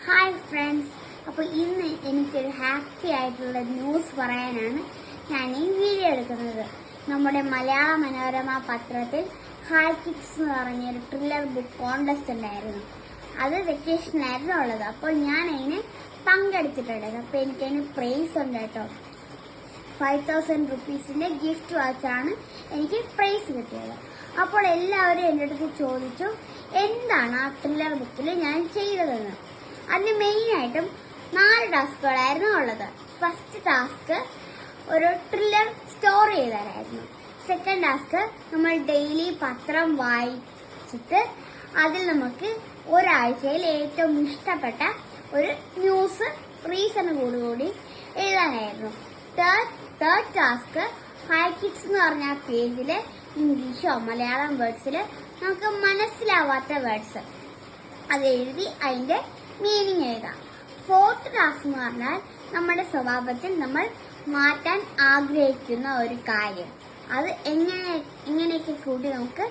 Hi friends, അപ്പോൾ ഇന്ന് എനിക്കൊരു ഹാപ്പി ആയിട്ടുള്ള ന്യൂസ് പറയാനാണ് ഞാൻ ഈ വീഡിയോ എടുക്കുന്നത്. നമ്മുടെ മലയാള മനോരമ പത്രത്തിൽ ഹായ് കിഡ്സ് എന്ന് പറഞ്ഞൊരു ത്രില്ലർ ബുക്ക് കോൺടെസ്റ്റ് ഉണ്ടായിരുന്നു. അത് വെക്കേഷനായിരുന്നു ഉള്ളത്. അപ്പോൾ ഞാൻ അതിന് പങ്കെടുത്തിട്ടുണ്ട്. അപ്പോൾ എനിക്കതിന് പ്രൈസ് ഉണ്ട് കേട്ടോ. 5000 റുപ്പീസിന്റെ ഗിഫ്റ്റ് വാച്ചാണ് എനിക്ക് പ്രൈസ് കിട്ടിയത്. അപ്പോൾ എല്ലാവരും എൻ്റെ അടുത്ത് ചോദിച്ചു എന്താണ് ആ ത്രില്ലർ ബുക്കിൽ ഞാൻ ചെയ്തതെന്ന്. അതിന് മെയിനായിട്ടും 4 ടാസ്കുകളായിരുന്നു ഉള്ളത്. ഫസ്റ്റ് ടാസ്ക് ഒരു ത്രില്ലർ സ്റ്റോറി എഴുതാനായിരുന്നു. സെക്കൻഡ് ടാസ്ക് നമ്മൾ ഡെയിലി പത്രം വായിച്ചിട്ട് അതിൽ നമുക്ക് ഒരാഴ്ചയിൽ ഏറ്റവും ഇഷ്ടപ്പെട്ട ഒരു ന്യൂസ് റീസൺ കൂടി എഴുതാനായിരുന്നു. തേർഡ് ടാസ്ക് ഹായ് കിഡ്സ് എന്ന് പറഞ്ഞ പേജില് ഇംഗ്ലീഷോ മലയാളം വേർഡ്സിൽ നമുക്ക് മനസ്സിലാവാത്ത വേർഡ്സ് അത് എഴുതി അതിന്റെ മീനിങ് എഴുതാം. ഫോർത്ത് ടാസ്ക് എന്ന് പറഞ്ഞാൽ നമ്മുടെ സ്വഭാവത്തിൽ നമ്മൾ മാറ്റാൻ ആഗ്രഹിക്കുന്ന ഒരു കാര്യം, അത് എങ്ങനെയൊക്കെ കൂടി നമുക്ക്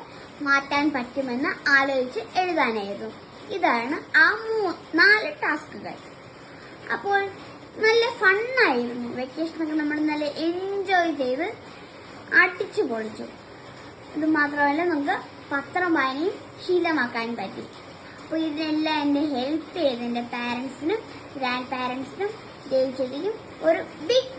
മാറ്റാൻ പറ്റുമെന്ന് ആലോചിച്ച് എഴുതാനായിരുന്നു. ഇതാണ് ആ 4 ടാസ്കുകൾ. അപ്പോൾ നല്ല ഫണ്ണായിരുന്നു. വെക്കേഷനൊക്കെ നമ്മൾ നല്ല എൻജോയ് ചെയ്ത് അടിച്ചു പൊളിച്ചു. ഇത് മാത്രമല്ല നമുക്ക് പത്രം വായനയും ശീലമാക്കാൻ പറ്റി. അപ്പോൾ ഇതിനെല്ലാം എന്നെ ഹെൽപ്പ് ചെയ്ത് എൻ്റെ പാരൻസിനും ഗ്രാൻഡ് പാരൻസിനും ദേവിച്ചേട്ടിക്കും ഒരു ബിഗ്